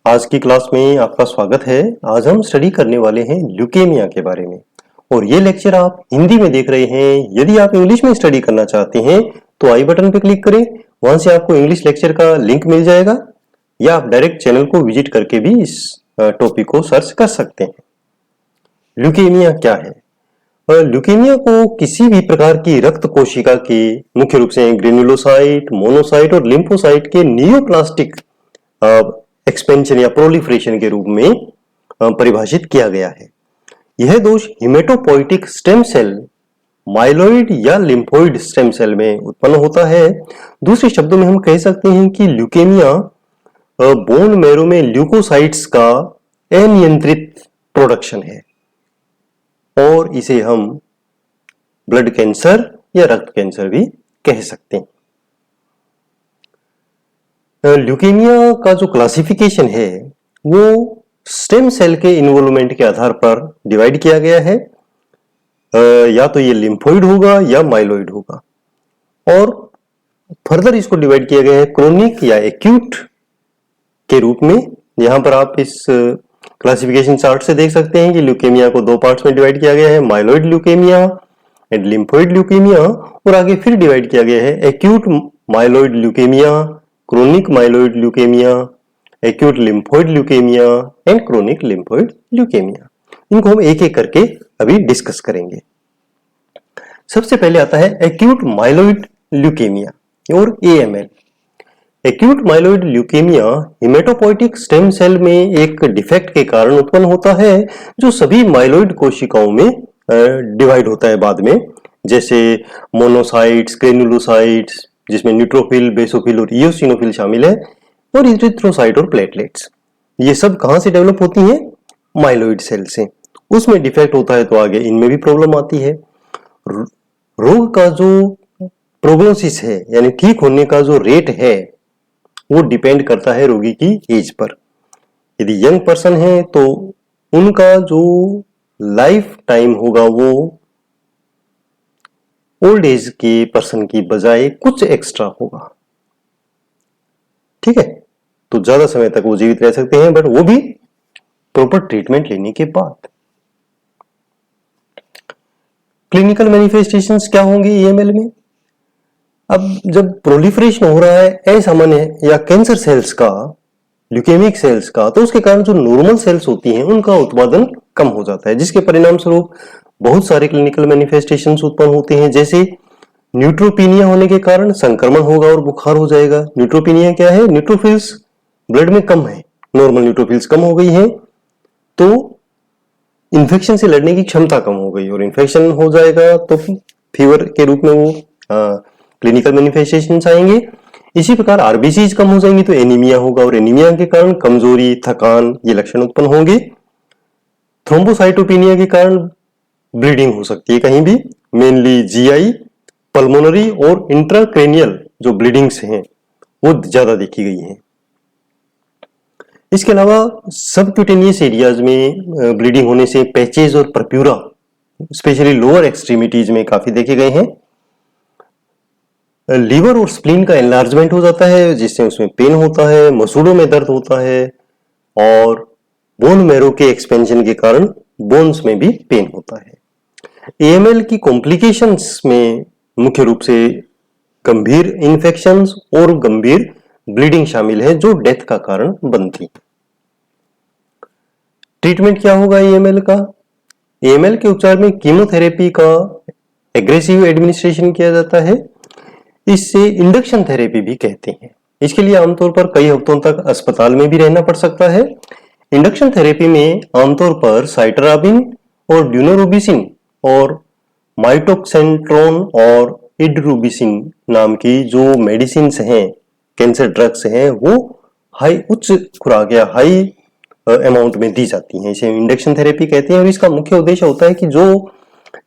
आज की क्लास में आपका स्वागत है। आज हम स्टडी करने वाले हैं ल्यूकेमिया के बारे में और ये लेक्चर आप हिंदी में देख रहे हैं। यदि आप इंग्लिश में स्टडी करना चाहते हैं तो आई बटन पर क्लिक करें, वहां से आपको इंग्लिश लेक्चर का लिंक मिल जाएगा या आप डायरेक्ट चैनल को विजिट करके भी इस टॉपिक को सर्च कर सकते हैं। ल्यूकेमिया क्या है? ल्यूकेमिया को किसी भी प्रकार की रक्त कोशिका के मुख्य रूप से ग्रेन्युलोसाइट, मोनोसाइट और लिम्फोसाइट के नियोप्लास्टिक एक्सपेंशन या प्रोलिफरेशन के रूप में परिभाषित किया गया है। यह दोष हिमेटोपोइटिक स्टेम सेल, माइलॉइड या लिम्फोइड स्टेम सेल में उत्पन्न होता है। दूसरे शब्दों में हम कह सकते हैं कि ल्यूकेमिया बोन मैरो में ल्यूकोसाइट्स का अनियंत्रित प्रोडक्शन है और इसे हम ब्लड कैंसर या रक्त कैंसर भी कह सकते हैं। ल्यूकेमिया का जो क्लासिफिकेशन है वो स्टेम सेल के इन्वॉल्वमेंट के आधार पर डिवाइड किया गया है। या तो ये लिम्फोइड होगा या माइलॉइड होगा और फर्दर इसको डिवाइड किया गया है क्रोनिक या एक्यूट के रूप में। यहां पर आप इस क्लासिफिकेशन चार्ट से देख सकते हैं कि ल्यूकेमिया को दो पार्ट्स में डिवाइड किया गया है, myeloid leukaemia and lymphoid leukaemia, और आगे फिर डिवाइड किया गया है acute myeloid leukaemia, chronic myeloid leukaemia, acute lymphoid leukaemia and chronic lymphoid leukaemia. इनको हम एक एक करके अभी डिस्कस करेंगे। सबसे पहले आता है एक्यूट माइलॉइड ल्यूकेमिया और AML। Acute myeloid leukaemia haematopoietic stem cell में एक डिफेक्ट के कारण उत्पन्न होता है जो सभी माइलॉइड कोशिकाओं में डिवाइड होता है बाद में, जैसे मोनोसाइट्स, ग्रेन्युलोसाइट्स जिसमें न्यूट्रोफिल, बेसोफिल और इयोसिनोफिल शामिल है, और इरिथ्रोसाइट और प्लेटलेट्स। ये सब कहां से डेवलप होती हैं? माइलॉइड सेल से। उसमें डिफेक्ट होता है तो आगे इनमें भी प्रॉब्लम आती है। रोग का जो प्रोग्नोसिस है यानी ठीक होने का जो रेट है वो डिपेंड करता है रोगी की एज पर। यदि यंग पर्सन है तो उनका जो लाइफ टाइम होगा वो ओल्ड एज के पर्सन की बजाय कुछ एक्स्ट्रा होगा। ठीक है, तो ज्यादा समय तक वो जीवित रह सकते हैं, बट वो भी प्रॉपर ट्रीटमेंट लेने के बाद। क्लिनिकल मैनिफेस्टेशंस क्या होंगे AML में? अब जब प्रोलिफरेशन हो रहा है असामान्य या कैंसर सेल्स का, ल्यूकेमिक सेल्स का, तो उसके कारण जो नॉर्मल सेल्स होती हैं उनका उत्पादन कम हो जाता है, जिसके परिणाम स्वरूप बहुत सारे क्लिनिकल मैनिफेस्टेशंस उत्पन्न होते हैं। जैसे न्यूट्रोपीनिया होने के कारण संक्रमण होगा और बुखार हो जाएगा। न्यूट्रोपीनिया क्या है? न्यूट्रोफिल्स ब्लड में कम है, नॉर्मल न्यूट्रोफिल्स कम हो गई है तो इन्फेक्शन से लड़ने की क्षमता कम हो गई और इन्फेक्शन हो जाएगा तो फीवर के रूप में वो क्लिनिकल मैनिफेस्टेशंस आएंगे। इसी प्रकार आरबीसीज कम हो जाएंगी तो एनीमिया होगा और एनीमिया के कारण कमजोरी, थकान, ये लक्षण उत्पन्न होंगे। थ्रोम्बोसाइटोपिनिया के कारण ब्लीडिंग हो सकती है कहीं भी, मेनली GI, पल्मोनरी और इंट्राक्रेनियल जो ब्लीडिंग्स हैं वो ज्यादा देखी गई हैं। इसके अलावा सबक्यूटेनियस एरियाज में ब्लीडिंग होने से पैचेज और परप्यूरा स्पेशली लोअर एक्सट्रीमिटीज में काफी देखे गए हैं। लीवर और स्प्लीन का एनलार्जमेंट हो जाता है जिससे उसमें पेन होता है, मसूड़ों में दर्द होता है और बोन मैरो के एक्सपेंशन के कारण बोन्स में भी पेन होता है। AML की कॉम्प्लिकेशंस में मुख्य रूप से गंभीर इन्फेक्शंस और गंभीर ब्लीडिंग शामिल है जो डेथ का कारण बनती है। ट्रीटमेंट क्या होगा AML का? AML के उपचार में कीमोथेरेपी का एग्रेसिव एडमिनिस्ट्रेशन किया जाता है। इससे इंडक्शन थेरेपी भी कहते हैं। इसके लिए आमतौर पर कई हफ्तों तक अस्पताल में भी रहना पड़ सकता है। इंडक्शन थेरेपी में आमतौर पर साइटराबिन और ड्यूनोरूबिसिन और माइटोक्सेंट्रोन और इडरूबिसिन नाम की जो मेडिसिन हैं, कैंसर ड्रग्स हैं, वो उच्च खुराक या हाई अमाउंट में दी जाती हैं। इसे इंडक्शन थेरेपी कहते हैं और इसका मुख्य उद्देश्य होता है कि जो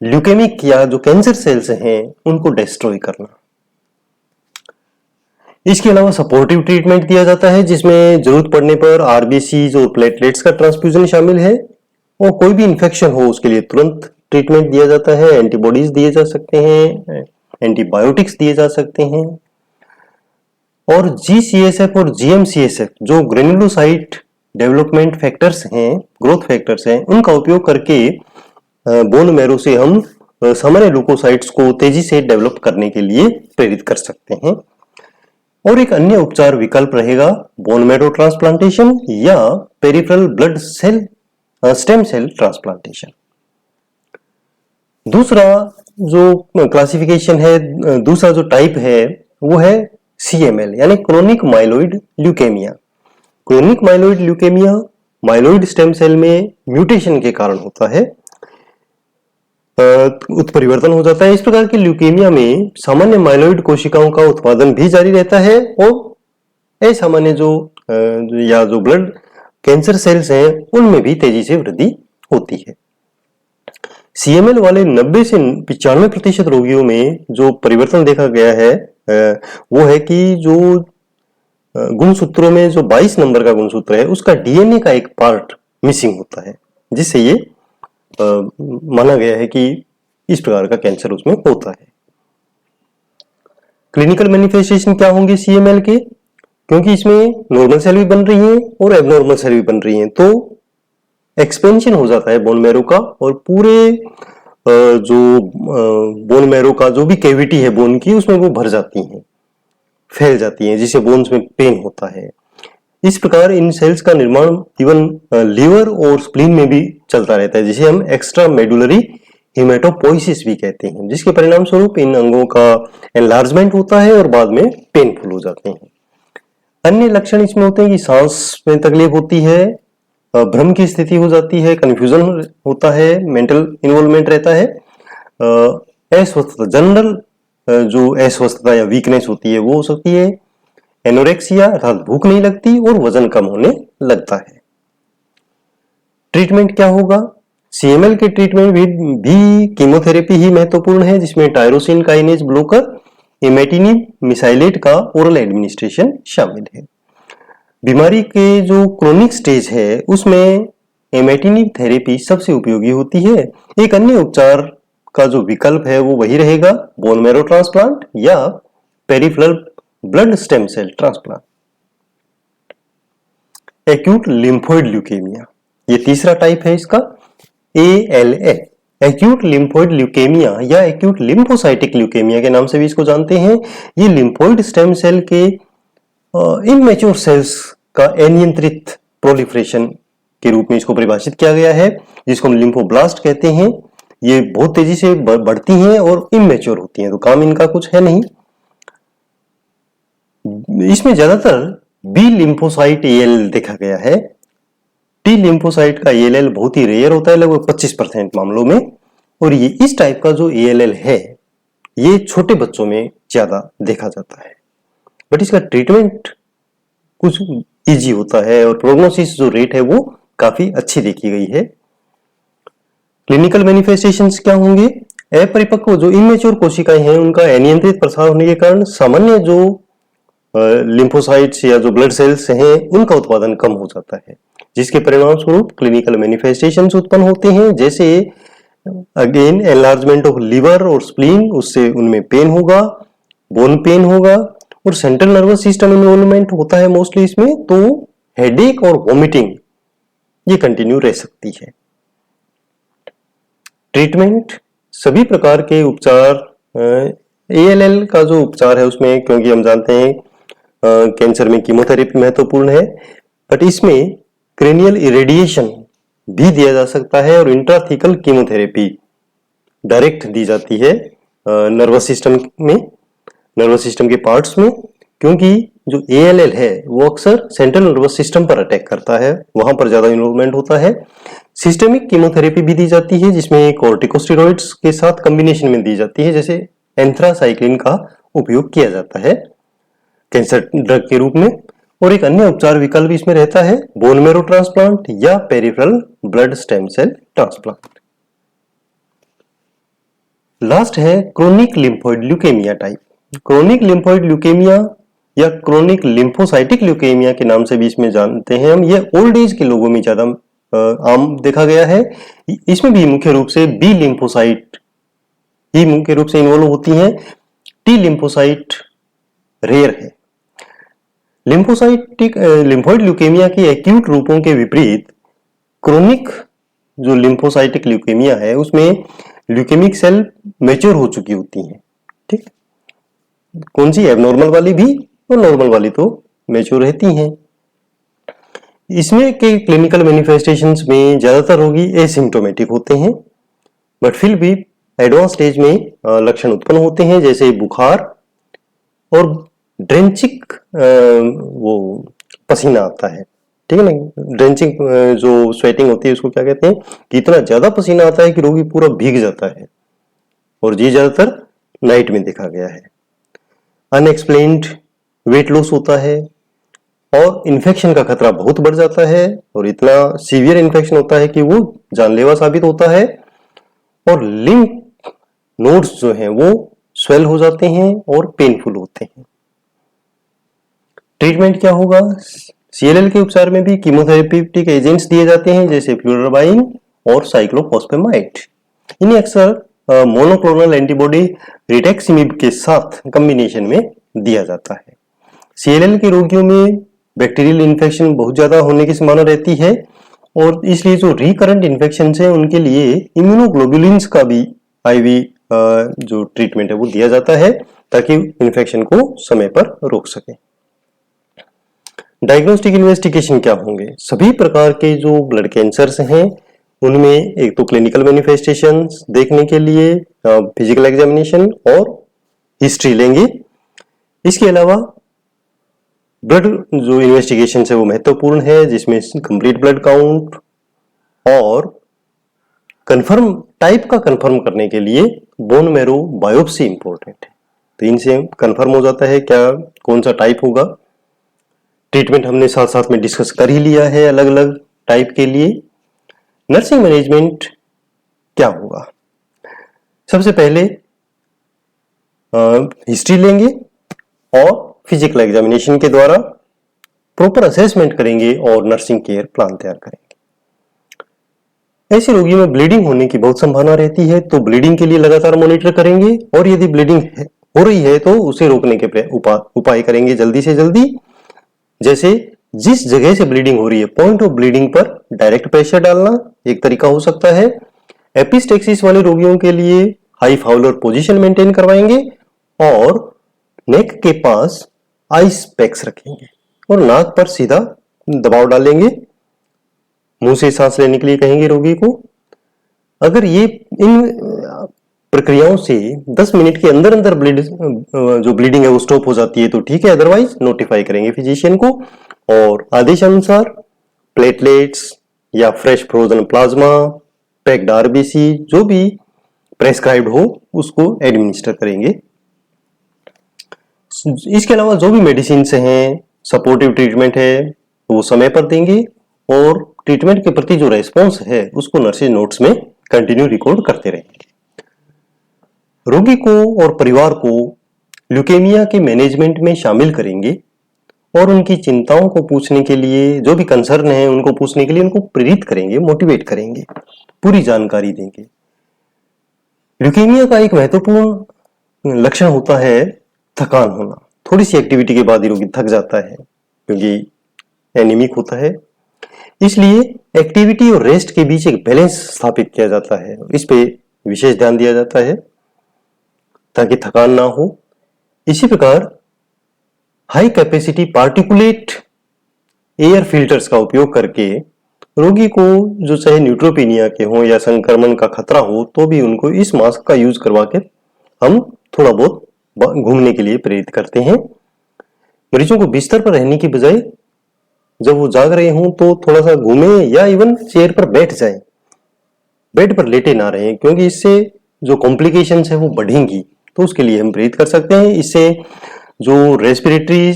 ल्यूकेमिक या जो कैंसर सेल्स हैं उनको डिस्ट्रॉय करना। इसके अलावा सपोर्टिव ट्रीटमेंट दिया जाता है जिसमें जरूरत पड़ने पर आरबीसीज और प्लेटलेट्स का ट्रांसफ्यूजन शामिल है और कोई भी इन्फेक्शन हो उसके लिए तुरंत ट्रीटमेंट दिया जाता है। एंटीबॉडीज दिए जा सकते हैं, एंटीबायोटिक्स दिए जा सकते हैं और GCSF और GMCSF जो ग्रेन्युलोसाइट डेवलपमेंट फैक्टर्स हैं, ग्रोथ फैक्टर्स हैं, उनका उपयोग करके बोन मैरो से हम सामान्य ल्यूकोसाइट्स को तेजी से डेवलप करने के लिए प्रेरित कर सकते हैं। और एक अन्य उपचार विकल्प रहेगा बोन मैरो ट्रांसप्लांटेशन या peripheral blood cell stem cell transplantation. दूसरा जो क्लासिफिकेशन है, दूसरा जो टाइप है वो है CML यानी chronic myeloid leukaemia. Chronic myeloid leukaemia myeloid stem cell में म्यूटेशन के कारण होता है, उत्परिवर्तन हो जाता है। इस प्रकार की ल्यूकेमिया में सामान्य माइलोइड कोशिकाओं का उत्पादन भी जारी रहता है और असामान्य जो ब्लड कैंसर सेल्स हैं उनमें भी तेजी से वृद्धि होती है। CML वाले 90 से 95% रोगियों में जो परिवर्तन देखा गया है वो है कि जो गुणसूत्रों में जो 22 नंबर का गुणसूत्र है उसका DNA का एक पार्ट मिसिंग होता है, जिससे ये माना गया है कि इस प्रकार का कैंसर उसमें होता है। क्लिनिकल मैनिफेस्टेशन क्या होंगे CML के? क्योंकि इसमें नॉर्मल सेल भी बन रही हैं और एबनॉर्मल सेल भी बन रही हैं, तो एक्सपेंशन हो जाता है बोन मैरो का और पूरे जो बोन मैरो का जो भी कैविटी है बोन की उसमें वो भर जाती हैं, फैल जाती हैं, जिससे बोन्स में पेन होता है। इस प्रकार इन सेल्स का निर्माण इवन लीवर और स्प्लीन में भी चलता रहता है, जिसे हम एक्स्ट्रा मेडुलरी हेमेटोपोइसिस भी कहते हैं, जिसके परिणाम स्वरूप इन अंगों का एनलार्जमेंट होता है और बाद में पेनफुल हो जाते हैं। अन्य लक्षण इसमें होते हैं कि सांस में तकलीफ होती है, भ्रम की स्थिति हो जाती है, कंफ्यूजन होता है, मेंटल इन्वॉल्वमेंट रहता है, अस्वस्थता, जनरल जो अस्वस्थता या वीकनेस होती है वो हो सकती है, एनोरेक्सिया अर्थात भूख नहीं लगती और वजन कम होने लगता है। ट्रीटमेंट क्या होगा? CML के ट्रीटमेंट भी कीमोथेरेपी ही महत्वपूर्ण है, जिसमें टायरोसिन काइनेज ब्लॉकर इमेटिनिब मिसाइलेट का ओरल एडमिनिस्ट्रेशन शामिल है। बीमारी के जो क्रोनिक स्टेज है उसमें इमेटिनिब थेरेपी सबसे उपयोगी होती है। एक अन्य उपचार का जो विकल्प है वो वही रहेगा बोन मैरो ट्रांसप्लांट या peripheral blood stem cell transplant. Acute lymphoid leukaemia, ये तीसरा टाइप है इसका, ALL एक्यूट लिम्फोइड ल्यूकेमिया या एक्यूट लिम्फोसाइटिक ल्यूकेमिया के नाम से भी इसको जानते हैं। ये लिम्फोइड स्टेम सेल के इमैच्योर सेल्स का अनियंत्रित प्रोलिफरेशन के रूप में इसको परिभाषित किया गया है, जिसको हम लिम्फोब्लास्ट कहते हैं। ये बहुत तेजी से बढ़ती हैं और इमैच्योर होती हैं, तो काम इनका कुछ है नहीं। इसमें ज्यादातर बी लिम्फोसाइट ALL देखा गया है। टी लिम्फोसाइट का ALL बहुत ही रेयर होता है, लगभग 25% मामलों में, और ये इस टाइप का जो ALL है ये छोटे बच्चों में ज्यादा देखा जाता है, बट इसका ट्रीटमेंट कुछ इजी होता है और प्रोग्नोसिस जो रेट है वो काफी अच्छी देखी गई है। क्लिनिकल मैनिफेस्टेशंस क्या होंगे? अपरिपक्व जो इमेच्योर कोशिकाएं हैं उनका अनियंत्रित प्रसार होने के कारण सामान्य जो लिम्फोसाइट्स या जो ब्लड सेल्स हैं उनका उत्पादन कम हो जाता है, जिसके परिणाम स्वरूप क्लिनिकल मैनिफेस्टेशंस उत्पन्न होते हैं, जैसे अगेन एनलार्जमेंट ऑफ लिवर और स्प्लीन, उससे उनमें पेन होगा, बोन पेन होगा और सेंट्रल नर्वस सिस्टम इन्वॉल्वमेंट होता है मोस्टली इसमें, तो हेडेक और वॉमिटिंग ये कंटिन्यू रह सकती है। ट्रीटमेंट, सभी प्रकार के उपचार, ALL का जो उपचार है उसमें, क्योंकि हम जानते हैं कैंसर में कीमोथेरेपी महत्वपूर्ण है, बट इसमें क्रेनियल इरेडिएशन भी दिया जा सकता है और इंट्राथीकल कीमोथेरेपी डायरेक्ट दी जाती है नर्वस सिस्टम में, नर्वस सिस्टम के पार्ट्स में, क्योंकि जो ALL है वो अक्सर सेंट्रल नर्वस सिस्टम पर अटैक करता है, वहां पर ज्यादा इन्वॉल्वमेंट होता है। सिस्टेमिक कीमोथेरेपी भी दी जाती है, जिसमें कॉर्टिकोस्टेरॉइड्स के साथ कॉम्बिनेशन में दी जाती है, जैसे एंथ्रासाइक्लिन का उपयोग किया जाता है कैंसर ड्रग के रूप में। और एक अन्य उपचार विकल्प इसमें रहता है बोन मैरो ट्रांसप्लांट या peripheral blood stem cell transplant. Last है chronic lymphoid leukaemia type. Chronic lymphoid leukaemia या क्रोनिक लिम्फोसाइटिक ल्यूकेमिया के नाम से भी इसमें जानते हैं हम, ये ओल्ड एज के लोगों में ज्यादा आम देखा गया है। इसमें भी मुख्य रूप से बी लिम्फोसाइट ही मुख्य रूप से इन्वॉल्व होती हैं, टी लिम्फोसाइट रेयर है। लिम्फोइड ल्यूकेमिया के एक्यूट रूपों के विपरीत क्रोनिक जो लिम्फोसाइटिक ल्यूकेमिया है उसमें ल्यूकेमिक सेल मैच्योर हो चुकी होती हैं। ठीक, कौन सी, एबनॉर्मल वाली भी और नॉर्मल वाली तो मैच्योर रहती हैं। इसमें के क्लिनिकल मैनिफेस्टेशंस में ज्यादातर रोगी एसिम्प्टोमेटिक होते हैं, बट फिर भी एडवांस स्टेज में लक्षण उत्पन्न होते हैं, जैसे बुखार और ड्रेंचिंग, वो पसीना आता है। ठीक है ना, ड्रेंचिंग जो स्वेटिंग होती है उसको क्या कहते हैं, कि इतना ज्यादा पसीना आता है कि रोगी पूरा भीग जाता है, और ये ज्यादातर नाइट में देखा गया है। अनएक्सप्लेन्ड वेट लॉस होता है, और इन्फेक्शन का खतरा बहुत बढ़ जाता है, और इतना सीवियर इन्फेक्शन होता है कि वो जानलेवा साबित होता है, और लिम्फ नोड्स जो हैं वो स्वेल हो जाते हैं और पेनफुल होते हैं। ट्रीटमेंट क्या होगा, सीएलएल के उपचार में भी कीमोथेरेप्यूटिक एजेंट्स दिए जाते हैं, जैसे फ्लोराबाइन और साइक्लोफॉस्फेमाइड। इन्हें अक्सर मोनोक्लोनल एंटीबॉडी रिटेक्सिमिब के साथ कॉम्बिनेशन में दिया जाता है। सीएलएल के रोगियों में बैक्टीरियल इन्फेक्शन बहुत ज्यादा होने की संभावना रहती है, और इसलिए जो रिकरेंट इन्फेक्शन है उनके लिए इम्यूनोग्लोबुलिन्स का भी आईवी जो ट्रीटमेंट है वो दिया जाता है, ताकि इन्फेक्शन को समय पर रोक सके। डायग्नोस्टिक इन्वेस्टिगेशन क्या होंगे, सभी प्रकार के जो ब्लड कैंसर्स हैं उनमें एक तो क्लिनिकल मैनिफेस्टेशंस देखने के लिए फिजिकल एग्जामिनेशन और हिस्ट्री लेंगे। इसके अलावा ब्लड जो इन्वेस्टिगेशन है वो महत्वपूर्ण है, जिसमें कंप्लीट ब्लड काउंट और कंफर्म टाइप का कंफर्म करने के लिए बोन मैरो बायोप्सी इंपॉर्टेंट है। तो इनसे कंफर्म हो जाता है क्या कौन सा टाइप होगा। ट्रीटमेंट हमने साथ साथ में डिस्कस कर ही लिया है अलग अलग टाइप के लिए। नर्सिंग मैनेजमेंट क्या होगा, सबसे पहले हिस्ट्री लेंगे और फिजिकल एग्जामिनेशन के द्वारा प्रॉपर असेसमेंट करेंगे और नर्सिंग केयर प्लान तैयार करेंगे। ऐसे रोगियों में ब्लीडिंग होने की बहुत संभावना रहती है, तो ब्लीडिंग के लिए लगातार मॉनिटर करेंगे, और यदि ब्लीडिंग हो रही है तो उसे रोकने के उपाय करेंगे जल्दी से जल्दी। जैसे जिस जगह से ब्लीडिंग हो रही है पॉइंट ऑफ ब्लीडिंग पर डायरेक्ट प्रेशर डालना एक तरीका हो सकता है। एपिस्टेक्सिस वाले रोगियों के लिए हाई फाउलर पोजीशन मेंटेन करवाएंगे, और नेक के पास आइस पैक्स रखेंगे और नाक पर सीधा दबाव डालेंगे, मुंह से सांस लेने के लिए कहेंगे रोगी को। अगर ये इन प्रक्रियाओं से 10 मिनट के अंदर अंदर जो ब्लीडिंग है वो स्टॉप हो जाती है तो ठीक है, अदरवाइज नोटिफाई करेंगे फिजिशियन को, और आदेशानुसार प्लेटलेट्स या fresh frozen plasma, packed RBC जो भी प्रेस्क्राइब्ड हो उसको एडमिनिस्टर करेंगे। इसके अलावा जो भी मेडिसिन हैं, सपोर्टिव ट्रीटमेंट है वो समय पर देंगे, और ट्रीटमेंट के प्रति जो रेस्पॉन्स है उसको नर्सिंग नोट्स में कंटिन्यू रिकॉर्ड करते रहेंगे। रोगी को और परिवार को ल्यूकेमिया के मैनेजमेंट में शामिल करेंगे, और उनकी चिंताओं को पूछने के लिए, जो भी कंसर्न है उनको पूछने के लिए उनको प्रेरित करेंगे, मोटिवेट करेंगे, पूरी जानकारी देंगे। ल्यूकेमिया का एक महत्वपूर्ण लक्षण होता है थकान होना। थोड़ी सी एक्टिविटी के बाद ही रोगी थक जाता है क्योंकि एनीमिक होता है, इसलिए एक्टिविटी और रेस्ट के बीच एक बैलेंस स्थापित किया जाता है। इस पे विशेष ध्यान दिया जाता है ताकि थकान ना हो। इसी प्रकार high capacity particulate air filters का उपयोग करके रोगी को जो चाहे न्यूट्रोपेनिया के हो या संक्रमण का खतरा हो तो भी उनको इस मास्क का यूज करवा के हम थोड़ा बहुत घूमने के लिए प्रेरित करते हैं। मरीजों को बिस्तर पर रहने की बजाय जब वो जाग रहे हों तो थोड़ा सा घूमे या इवन चेयर पर बैठ जाएं, बेड पर लेटे ना रहें, क्योंकि इससे जो कॉम्प्लिकेशंस है वो बढ़ेंगी। तो उसके लिए हम प्रेरित कर सकते हैं। इससे जो रेस्पिरेटरी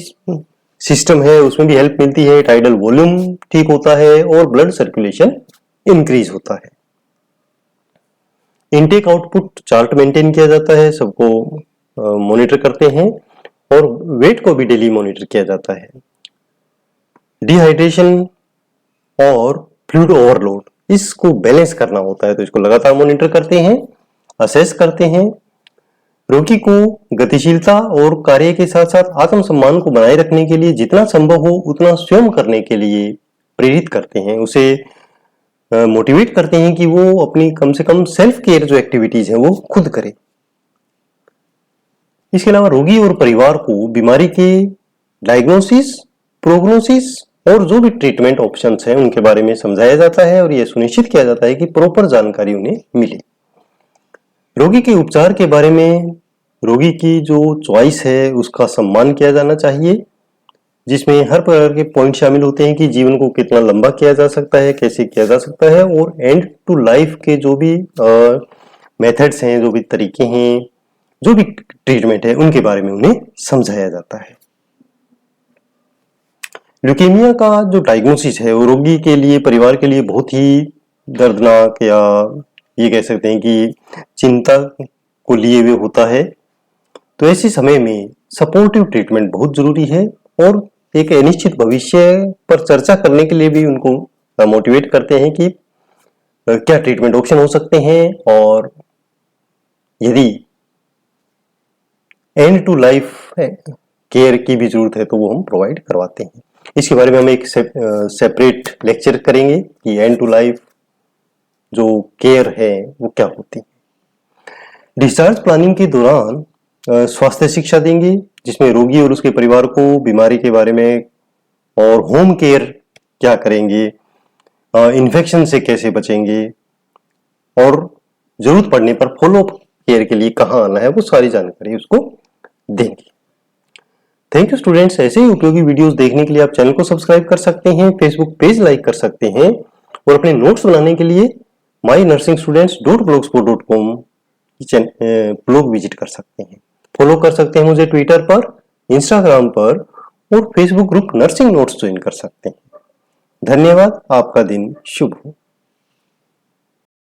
सिस्टम है उसमें भी हेल्प मिलती है, टाइडल वॉल्यूम ठीक होता है और ब्लड सर्कुलेशन इंक्रीज होता है। इनटेक आउटपुट चार्ट मेंटेन किया जाता है, सबको मॉनिटर करते हैं, और वेट को भी डेली मॉनिटर किया जाता है। डिहाइड्रेशन और फ्लूइड ओवरलोड इसको बैलेंस करना होता है, तो इसको लगातार मॉनिटर करते हैं, असेस करते हैं। रोगी को गतिशीलता और कार्य के साथ साथ आत्मसम्मान को बनाए रखने के लिए जितना संभव हो उतना स्वयं करने के लिए प्रेरित करते हैं, उसे मोटिवेट करते हैं कि वो अपनी कम से कम सेल्फ केयर जो एक्टिविटीज है वो खुद करे। इसके अलावा रोगी और परिवार को बीमारी के डायग्नोसिस, प्रोग्नोसिस और जो भी ट्रीटमेंट ऑप्शंस हैं उनके बारे में समझाया जाता है और यह सुनिश्चित किया जाता है कि प्रॉपर जानकारी उन्हें मिले। रोगी के उपचार के बारे में रोगी की जो चॉइस है उसका सम्मान किया जाना चाहिए, जिसमें हर प्रकार के पॉइंट शामिल होते हैं कि जीवन को कितना लंबा किया जा सकता है, कैसे किया जा सकता है, और एंड टू लाइफ के जो भी मेथड्स हैं, जो भी तरीके हैं, जो भी ट्रीटमेंट है उनके बारे में उन्हें समझाया जाता है। ल्यूकेमिया का जो डायग्नोसिस है वो रोगी के लिए, परिवार के लिए बहुत ही दर्दनाक या ये कह सकते हैं कि चिंता को लिए हुए होता है। तो ऐसे समय में सपोर्टिव ट्रीटमेंट बहुत जरूरी है और एक अनिश्चित भविष्य पर चर्चा करने के लिए भी उनको मोटिवेट करते हैं कि क्या ट्रीटमेंट ऑप्शन हो सकते हैं, और यदि एंड टू लाइफ केयर की भी जरूरत है तो वो हम प्रोवाइड करवाते हैं। इसके बारे में हम एक सेपरेट लेक्चर करेंगे कि एंड टू लाइफ जो केयर है वो क्या होती है। डिस्चार्ज प्लानिंग के दौरान स्वास्थ्य शिक्षा देंगे, जिसमें रोगी और उसके परिवार को बीमारी के बारे में और होम केयर क्या करेंगे, इन्फेक्शन से कैसे बचेंगे और जरूरत पड़ने पर फॉलोअप केयर के लिए कहाँ आना है, वो सारी जानकारी उसको देंगे। Thank you students. ऐसे ही उपयोगी वीडियोस देखने के लिए आप चैनल को सब्सक्राइब कर सकते हैं, फेसबुक पेज लाइक कर सकते हैं और अपने नोट्स बनाने के लिए mynursingstudents.blogspot.com ब्लॉग विजिट कर सकते हैं। फॉलो कर सकते हैं मुझे ट्विटर पर, इंस्टाग्राम पर और Facebook group nursing notes join कर सकते हैं। धन्यवाद। आपका दिन शुभ हो।